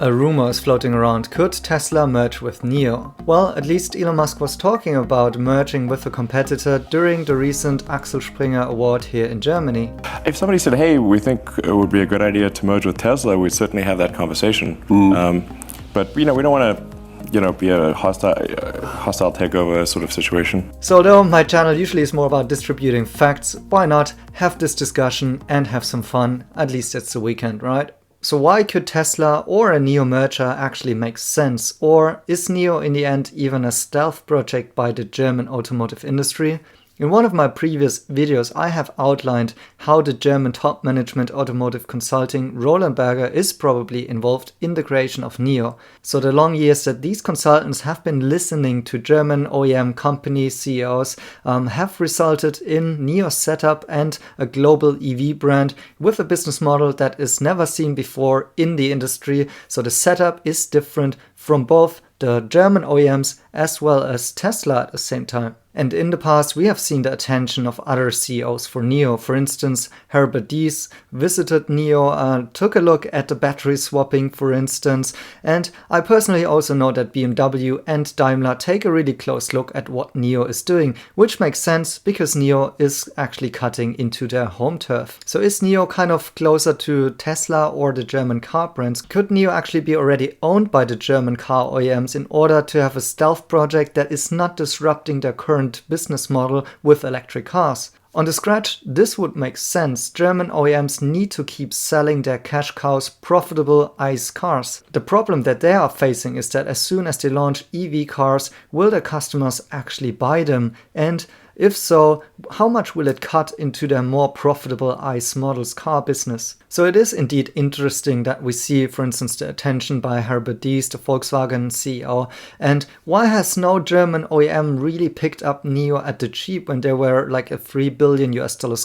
A rumor is floating around, could Tesla merge with NIO? Well, at least Elon Musk was talking about merging with a competitor during the recent Axel Springer Award here in Germany. If somebody said, hey, we think it would be a good idea to merge with Tesla, we'd certainly have that conversation. But we don't want to be a hostile takeover sort of situation. So although my channel usually is more about distributing facts, why not have this discussion and have some fun? At least it's the weekend, right? So why could Tesla or a NIO merger actually make sense? Or is NIO in the end even a stealth project by the German automotive industry? In one of my previous videos, I have outlined how the German top management automotive consulting Roland Berger is probably involved in the creation of NIO. So the long years that these consultants have been listening to German OEM company CEOs have resulted in NIO's setup and a global EV brand with a business model that is never seen before in the industry. So the setup is different from both the German OEMs as well as Tesla at the same time. And in the past, we have seen the attention of other CEOs for NIO. For instance, Herbert Diess visited NIO, took a look at the battery swapping, for instance. And I personally also know that BMW and Daimler take a really close look at what NIO is doing, which makes sense because NIO is actually cutting into their home turf. So is NIO kind of closer to Tesla or the German car brands? Could NIO actually be already owned by the German car OEMs in order to have a stealth project that is not disrupting their current business model with electric cars? On the scratch, this would make sense. German OEMs need to keep selling their cash cows profitable ICE cars. The problem that they are facing is that as soon as they launch EV cars, will their customers actually buy them? And if so, how much will it cut into their more profitable ICE models car business? So it is indeed interesting that we see, for instance, the attention by Herbert Diess, the Volkswagen CEO. And why has no German OEM really picked up NIO at the cheap when they were like a $3 billion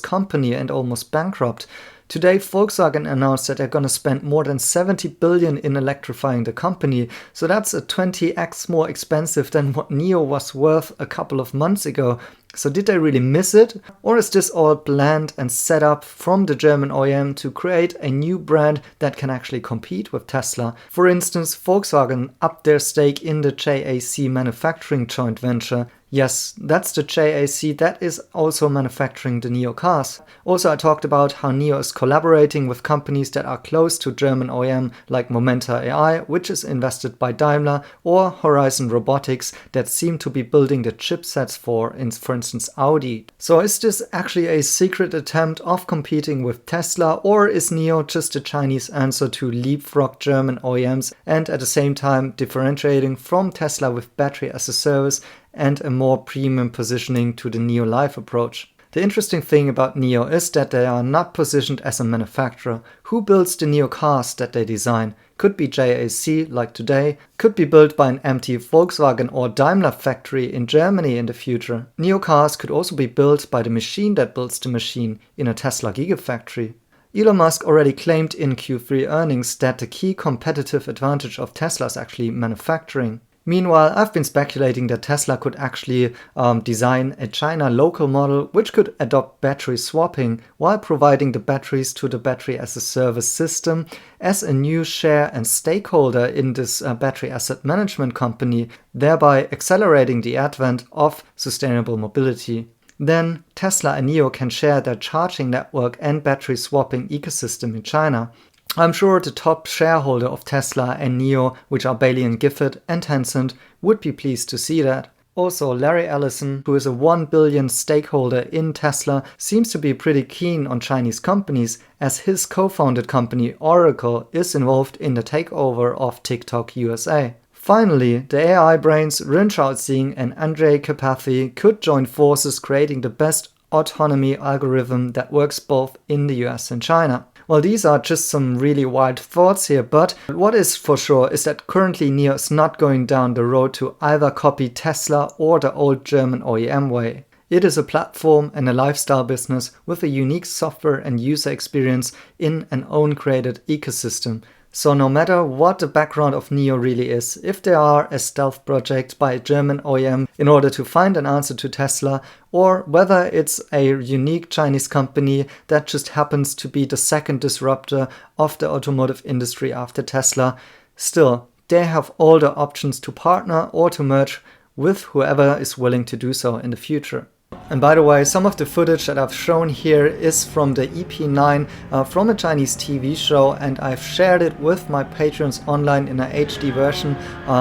company and almost bankrupt? Today, Volkswagen announced that they're going to spend more than 70 billion in electrifying the company. So that's a 20x more expensive than what NIO was worth a couple of months ago. So did they really miss it? Or is this all planned and set up from the German OEM to create a new brand that can actually compete with Tesla? For instance, Volkswagen upped their stake in the JAC manufacturing joint venture. Yes, that's the JAC that is also manufacturing the NIO cars. Also, I talked about how NIO is collaborating with companies that are close to German OEM like Momenta AI, which is invested by Daimler, or Horizon Robotics that seem to be building the chipsets for instance, Audi. So is this actually a secret attempt of competing with Tesla, or is NIO just a Chinese answer to leapfrog German OEMs and at the same time differentiating from Tesla with battery as a service and a more premium positioning to the NIO Life approach? The interesting thing about NIO is that they are not positioned as a manufacturer. Who builds the NIO cars that they design? Could be JAC like today, could be built by an empty Volkswagen or Daimler factory in Germany in the future. NIO cars could also be built by the machine that builds the machine in a Tesla gigafactory. Elon Musk already claimed in Q3 earnings that the key competitive advantage of Tesla is actually manufacturing. Meanwhile, I've been speculating that Tesla could actually design a China local model which could adopt battery swapping while providing the batteries to the battery as a service system as a new share and stakeholder in this battery asset management company, thereby accelerating the advent of sustainable mobility. Then Tesla and NIO can share their charging network and battery swapping ecosystem in China. I'm sure the top shareholder of Tesla and NIO, which are Bailey and Gifford and Tencent, would be pleased to see that. Also, Larry Ellison, who is a 1 billion stakeholder in Tesla, seems to be pretty keen on Chinese companies, as his co-founded company Oracle is involved in the takeover of TikTok USA. Finally, the AI brains Ren Shaoxing and Andrej Karpathy could join forces creating the best autonomy algorithm that works both in the US and China. Well, these are just some really wild thoughts here, but what is for sure is that currently NIO is not going down the road to either copy Tesla or the old German OEM way. It is a platform and a lifestyle business with a unique software and user experience in an own created ecosystem. So no matter what the background of NIO really is, if they are a stealth project by a German OEM in order to find an answer to Tesla, or whether it's a unique Chinese company that just happens to be the second disruptor of the automotive industry after Tesla, Still, they have all the options to partner or to merge with whoever is willing to do so in the future. And by the way, some of the footage that I've shown here is from the EP9 from a Chinese TV show, and I've shared it with my patrons online in an HD version,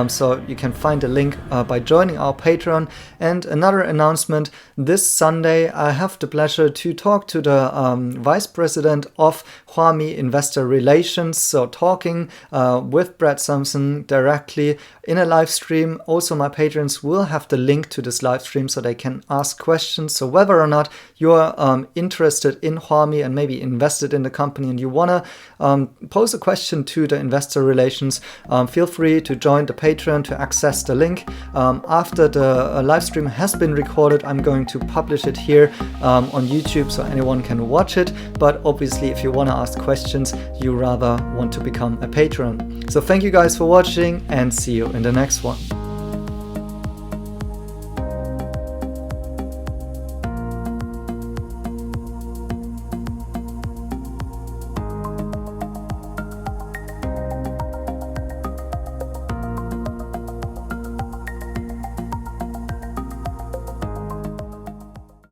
so you can find the link by joining our Patreon. And another announcement, this Sunday I have the pleasure to talk to the Vice President of Huami Investor Relations, so talking with Brad Thompson directly in a live stream. Also, my patrons will have the link to this live stream so they can ask questions. So whether or not you're interested in Huami and maybe invested in the company and you want to pose a question to the investor relations, feel free to join the Patreon to access the link. After the live stream has been recorded, I'm going to publish it here on YouTube so anyone can watch it. But obviously, if you want to ask questions, you rather want to become a patron. So thank you guys for watching and see you in the next one.